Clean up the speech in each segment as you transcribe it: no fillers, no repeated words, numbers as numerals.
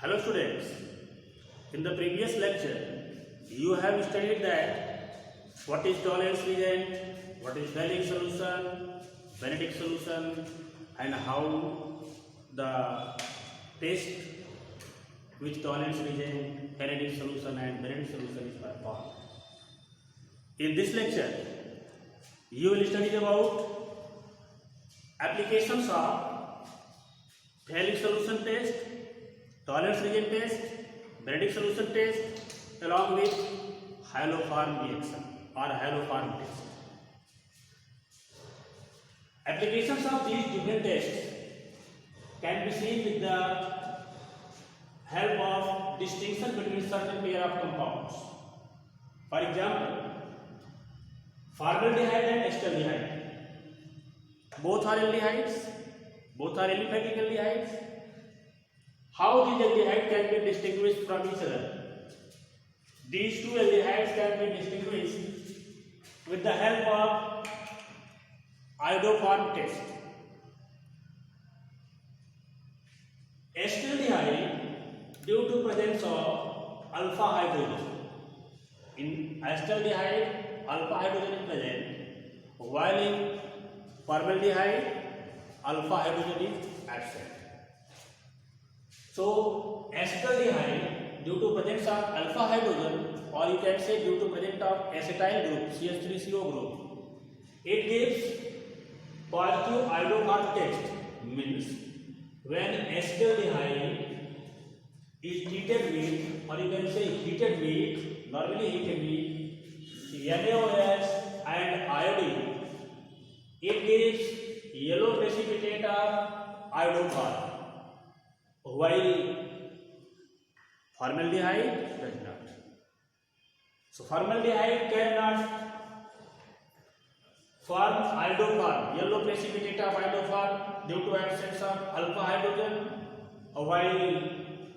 Hello students, in the previous lecture you have studied that what is tolerance reagent, what is Fehling solution, Benedict solution and how the test with tolerance reagent, Benedict solution and Benedict solution is performed. In this lecture you will study about applications of Fehling solution test, tolerance reagent test, Benedict solution test along with haloform reaction or haloform test. Applications of these different tests can be seen with the help of distinction between certain pair of compounds. For example, formaldehyde and acetaldehyde. Both are aldehydes, both are aliphatic aldehydes. How these aldehydes can be distinguished from each other? These two aldehydes can be distinguished with the help of iodoform test. Acetaldehyde, due to presence of alpha hydrogen. In acetaldehyde, alpha hydrogen is present, while in formaldehyde, alpha hydrogen is absent. So, acetaldehyde, due to presence of alpha hydrogen, or you can say due to presence of acetyl group, CH3CO group, it gives positive iodoform test. Means when acetaldehyde is treated with, or you can say heated with, normally it can be NaOH and iodine, it gives yellow precipitate of iodoform, while formaldehyde does not. So formaldehyde cannot form iodoform, yellow precipitate of iodoform due to absence of alpha hydrogen, while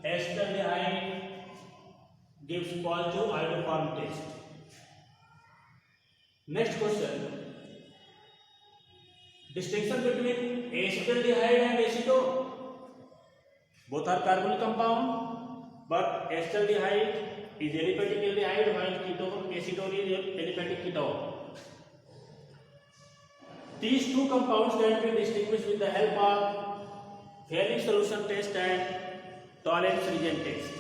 acetaldehyde gives positive iodoform test. Next question. Distinction between acetaldehyde and acetone. Both are carbonyl compound, but acetaldehyde is aliphatic aldehyde, while acetone is aliphatic ketone. These two compounds can be distinguished with the help of Fehling solution test and tolerance reagent test.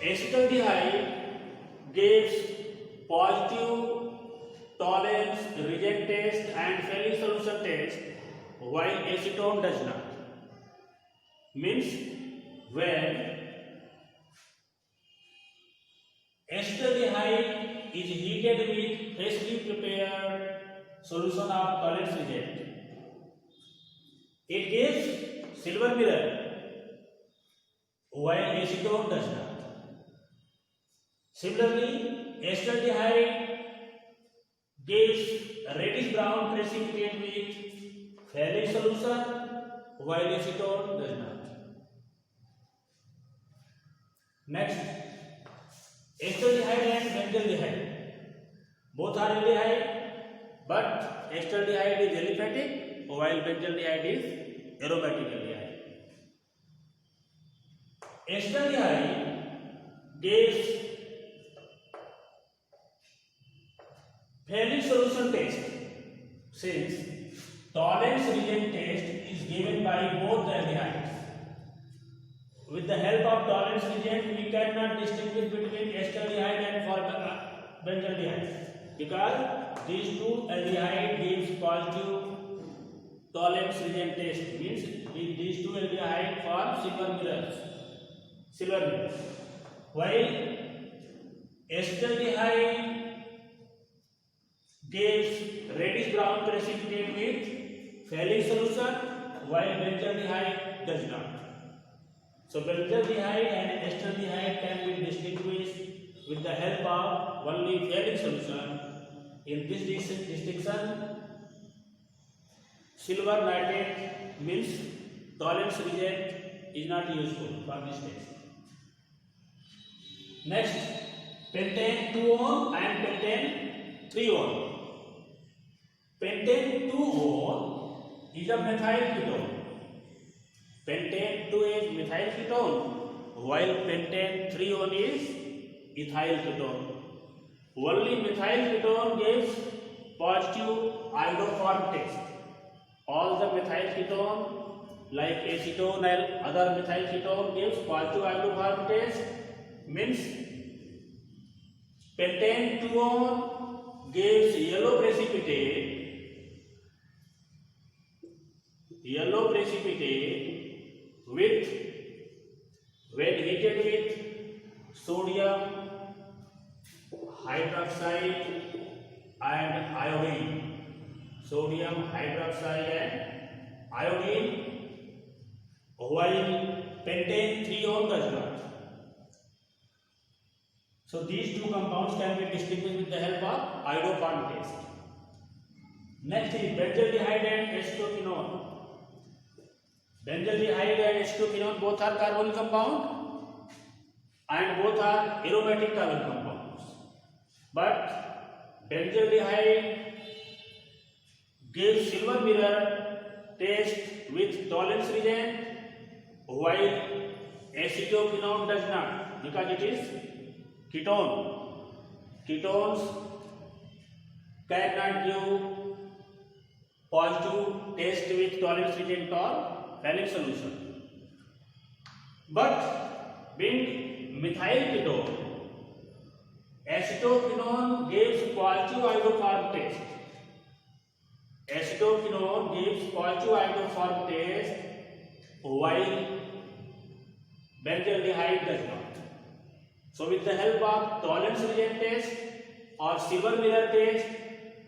Acetaldehyde gives positive tolerance reagent test and Fehling solution test, while acetone does not. Means when acetaldehyde is heated with freshly prepared solution of tolerance reagent, it gives silver mirror, while acetone does not. Similarly, acetaldehyde gives reddish brown precipitate with Fehling solution, while acetone does not. Next, acetaldehyde and benzaldehyde. Both are aldehyde, but acetaldehyde is aliphatic, while benzaldehyde is aromatic aldehyde. Acetaldehyde gives Fehling solution test, since tolerance reagent test is given by both the aldehydes. With the help of tolerance reagent, we cannot distinguish between acetaldehyde and benzaldehyde, because these two aldehyde gives positive tolerance reagent test. Means these two aldehyde form silver mirrors, while acetaldehyde gives reddish brown precipitate with Fehling solution, while benzaldehyde does not. So benzaldehyde and acetaldehyde can be distinguished with the help of only Fehling solution. In this distinction, silver nitrate means tolerance reagent is not useful for this test. Next, pentane 2-on and pentane 3-on. Pentane 2-on is a methyl ketone, Pentane 2 is methyl ketone, while pentane 3 is ethyl ketone. Only methyl ketone gives positive iodoform test. All the methyl ketone like acetone and other methyl ketone gives positive iodoform test. Means pentane 2 gives yellow precipitate with, when heated with sodium hydroxide and iodine. Sodium hydroxide and iodine, while pentane 3 does not. So these two compounds can be distinguished with the help of iodoform test. Next is benzaldehyde and acetoquinone. Benzaldehyde and acetoquinone both are carbonyl compound and both are aromatic carbon compounds. But benzaldehyde gives silver mirror test with Tollens reagent, while acetoquinone does not, because it is ketone. Ketones cannot give positive test with Tollens reagent or Fehling solution. But being methyl ketone, acetoquinone gives positive iodoform test. Acetoquinone gives positive iodoform test, while benzaldehyde does not. So with the help of Tollens reagent test or silver mirror test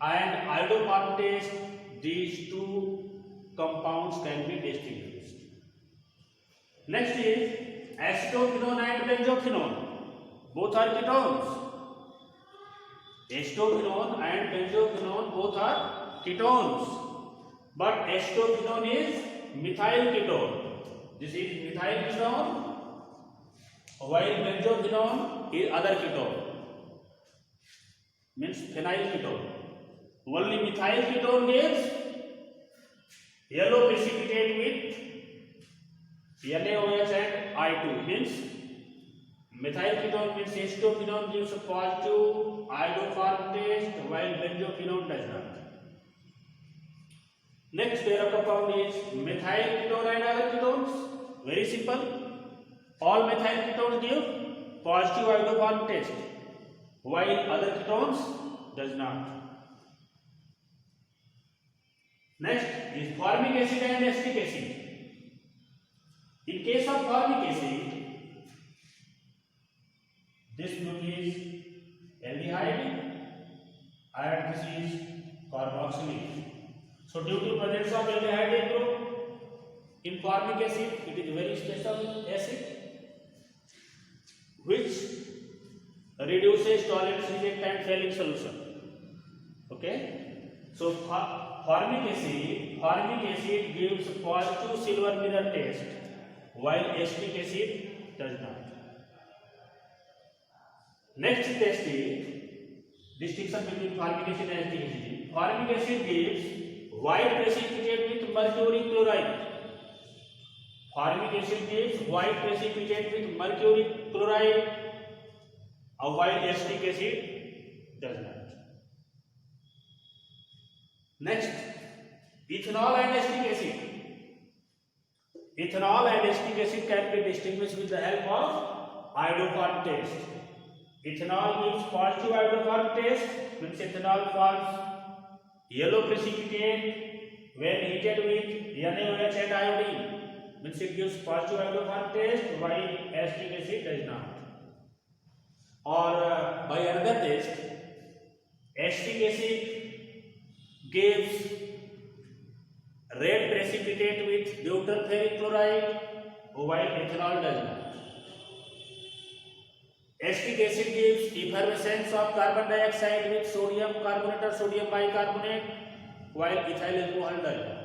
and iodoform test, these two compounds can be distinguished. Next is acetoquinone and benzoquinone. Both are ketones. Acetoquinone and benzoquinone both are ketones. But acetoquinone is methyl ketone. This is methyl ketone, while benzoquinone is other ketone. Means phenyl ketone. Only methyl ketone gives yellow precipitate with NaOH and I2. Means methyl ketone means acetoquinone gives a positive iodoform test, while benzoquinone does not. Next pair of compound is methyl ketone and other ketones. Very simple. All methyl ketones give positive iodoform test, while other ketones does not. Next is formic acid and acetic acid. In case of formic acid, this group is aldehyde and this is carboxylic. So due to presence of aldehyde group in formic acid, it is a very special acid which reduces Tollens reagent and Fehling solution. Okay, so formic acid gives positive silver mirror test, while acetic acid does not. Next test is distinction between formic acid and acetic acid. Formic acid gives white precipitate with mercury chloride. Formic acid gives white precipitate with mercury chloride, while acetic acid does not. Next, ethanol and acetic acid. Ethanol and acetic acid can be distinguished with the help of iodoform test. Ethanol gives positive iodoform test, means ethanol forms yellow precipitate when heated with NaOH and iodine, means it gives positive iodoform test, while acetic acid does not. Or by another test, acetic acid gives red precipitate with deuterferric chloride, while ethanol does not. Acetic acid gives effervescence of carbon dioxide with sodium carbonate or sodium bicarbonate, while ethyl alcohol does not.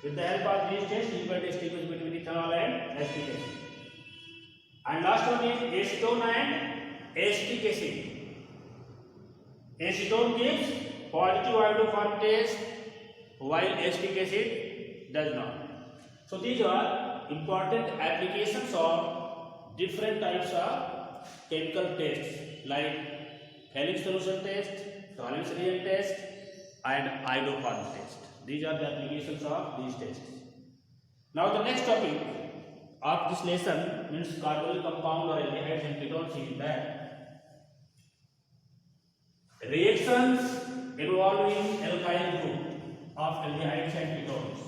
With the help of these tests, you can distinguish between ethanol and acetic acid. And last one is acetone and acetic acid. Acetone gives positive iodoform test, while acetic acid does not. So So these are important applications of different types of chemical tests like Helix solution test, Tollens reagent test, and iodoform test. These are the applications of these tests. Now the next topic of this lesson means carbonyl compound or aldehydes and ketones is that reactions involving alkyl group of aldehydes and ketones.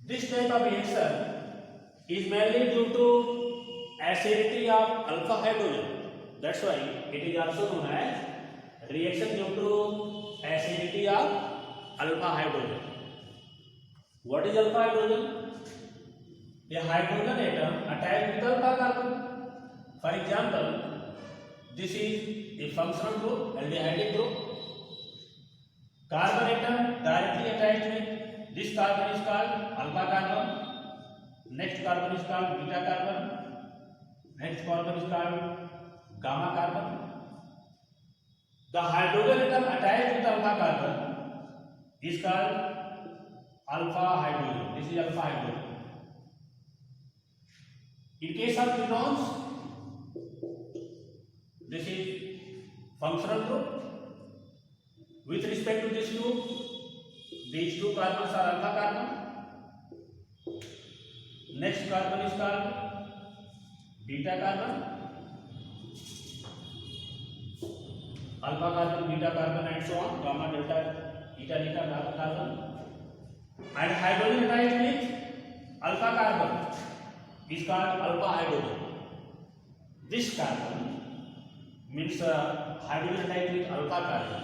This type of reaction is mainly due to acidity of alpha hydrogen. That's why it is also known as reaction due to acidity of alpha hydrogen. What is alpha hydrogen? A hydrogen atom attached with alpha carbon. For example, this is a functional group, aldehydic group. Carbon atom directly attached with this carbon is called alpha carbon. Next carbon is called beta carbon. Next carbon is called gamma carbon. The hydrogen atom attached with alpha carbon is called alpha hydrogen. This is alpha hydrogen. In case of ketones, this is functional group. With respect to this group, these two carbons are alpha carbon. Next carbon is called beta carbon. Alpha carbon, beta carbon, and so on. Gamma, delta, eta, eta, gamma carbon. And hydrogen attached with alpha carbon is called alpha hydrogen. This carbon means hydrogen attached with alpha carbon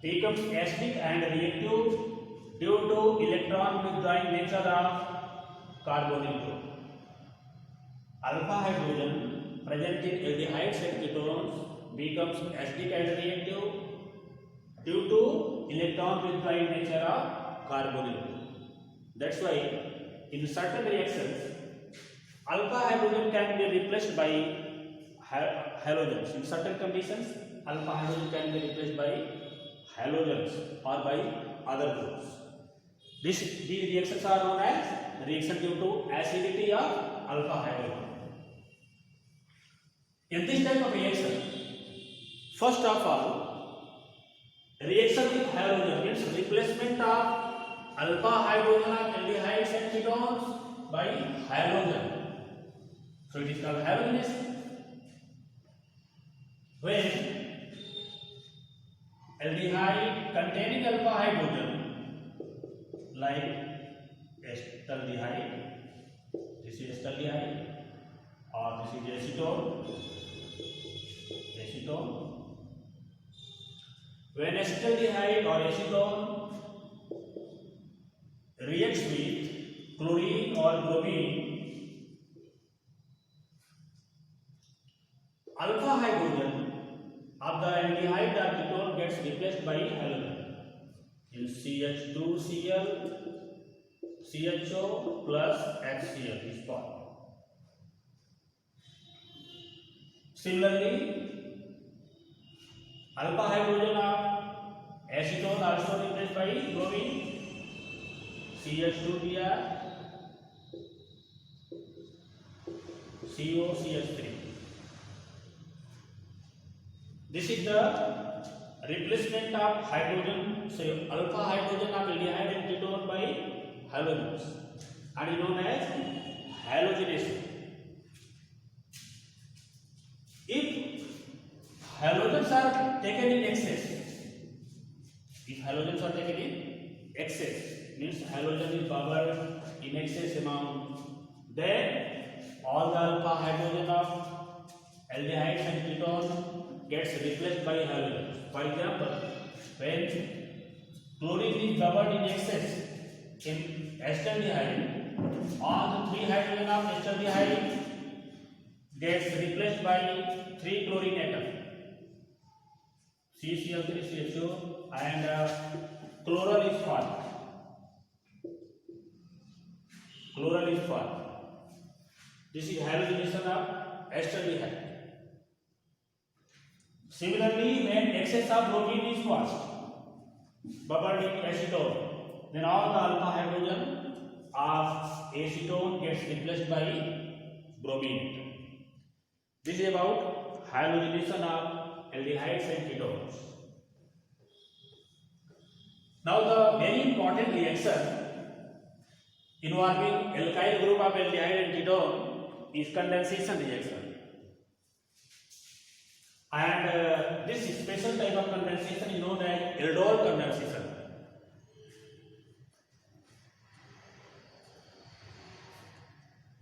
becomes acidic and reactive due to electron withdrawing nature of carbonyl group. Alpha hydrogen present in aldehydes and ketones becomes acidic and reactive due to electron withdrawing nature of carbonyl group. That's why in certain reactions alpha hydrogen can be replaced by halogens. In certain conditions alpha hydrogen can be replaced by halogens or by other groups. These reactions are known as reaction due to acidity of alpha hydrogen. In this type of reaction, first of all, reaction with halogen means replacement of alpha hydrogen of aldehydes and ketones by halogen. So it is called halogenation. When aldehyde containing alpha hydrogen like acetaldehyde, this is acetaldehyde, or this is acetone. When acetaldehyde or acetone reacts with chlorine or bromine, alpha hydrogen of the aldehyde or ketone gets replaced by halogen in CH2Cl, CHO plus HCl is formed. Similarly, alpha hydrogen of acetone also replaced by bromine, CH2Br, COCH3. This is the replacement of hydrogen, say alpha hydrogen of aldehyde and ketone by halogens, and is known as halogenation. If halogens are taken in excess, means halogen is bubbled in excess amount, then all the alpha hydrogen of aldehydes and ketones gets replaced by halogens. For example, when chlorine is bubbled in excess in acetaldehyde, all the 3 hydrogen of acetaldehyde gets replaced by 3 chlorine atom, CCl3 CHO, and chloral is formed. This is halogenation of acetaldehyde. Similarly, when excess of bromine is passed, bubbled into acetone, then all the alpha hydrogen of acetone gets replaced by bromine. This is about halogenation of aldehydes and ketones. Now the very important reaction involving alkyl group of aldehyde and ketone is condensation reaction. And this special type of condensation is known as aldol condensation.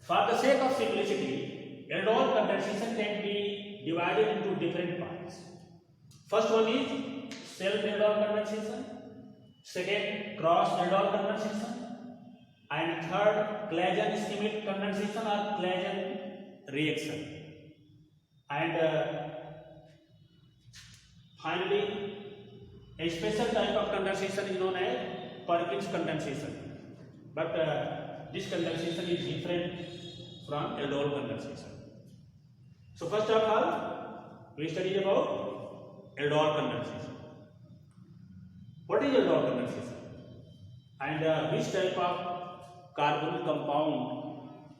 For the sake of simplicity, aldol condensation can be divided into different parts. First one is self-aldol condensation, second cross-aldol condensation, and third Claisen-Schmidt condensation or Claisen reaction, and finally a special type of condensation is known as Perkins condensation, but this condensation is different from aldol condensation. So first of all, we study about aldol condensation. What is aldol condensation, and which type of carbonyl compound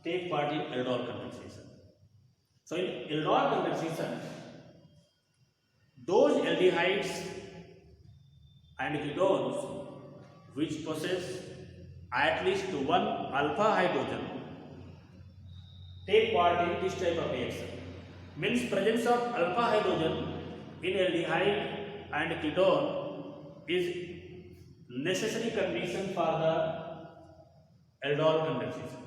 take part in aldol condensation? So in aldol condensation, those aldehydes and ketones which possess at least one alpha hydrogen take part in this type of reaction. Means presence of alpha hydrogen in aldehyde and ketone is necessary condition for the aldol condensation.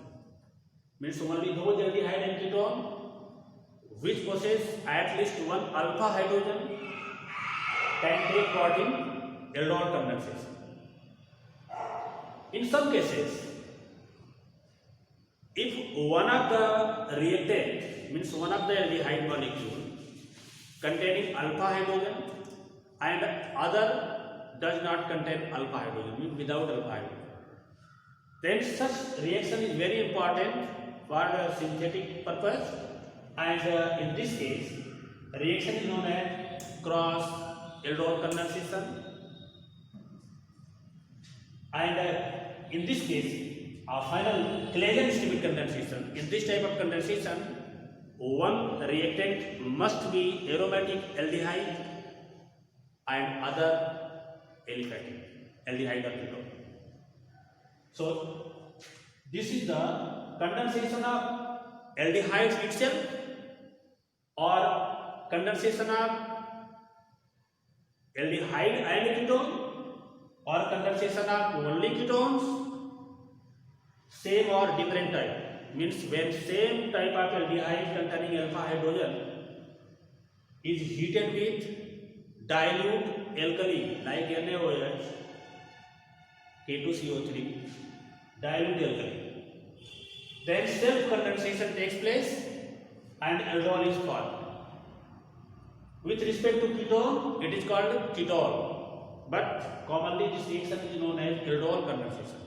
Means only those aldehyde and ketone which possess at least one alpha hydrogen can take part in aldol condensation. In some cases, if one of the reactant, means one of the aldehyde molecule containing alpha hydrogen and other does not contain alpha hydrogen, means without alpha hydrogen, then such reaction is very important for synthetic purpose, and in this case reaction is known as cross aldol condensation, and in this case final Claisen-Schmidt condensation. In this type of condensation, one reactant must be aromatic aldehyde and other aliphatic aldehyde or ketone. So this is the condensation of aldehydes itself or condensation of aldehyde and ketone or condensation of only ketones, same or different type. Means when same type of aldehyde containing alpha hydrogen is heated with dilute alkali like NaOH, K2CO3, dilute alkali, then self condensation takes place and aldol is formed. With respect to ketone, it is called ketol, but commonly this reaction is known as aldol condensation.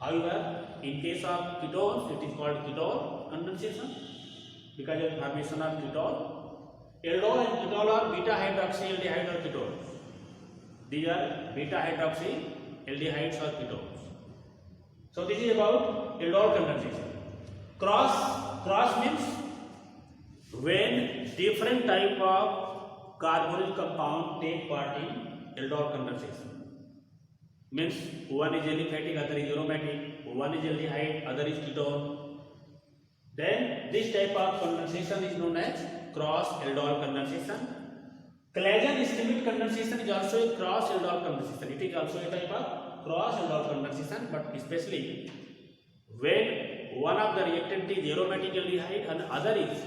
However, in case of ketones, it is called ketol condensation because of formation of ketol. Aldol and ketol are beta hydroxy aldehyde or ketones. These are beta hydroxy aldehydes or ketones. So this is about aldol condensation. Cross means when different type of carbonyl compound take part in aldol condensation. Means one is aliphatic, other is aromatic, one is aldehyde, other is ketone. Then this type of condensation is known as cross aldol condensation. Claisen-Schmidt condensation is also a cross aldol condensation. It is also a type of cross aldol condensation, but especially when one of the reactant is aromatic aldehyde and other is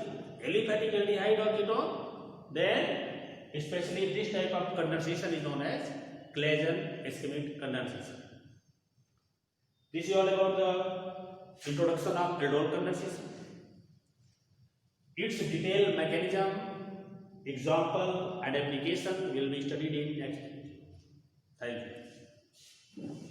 aliphatic aldehyde or ketone, then especially this type of condensation is known as Claisen-Schmidt condensation. This is all about the introduction of aldol condensation. Its detailed mechanism, example and application will be studied in next. Thank you.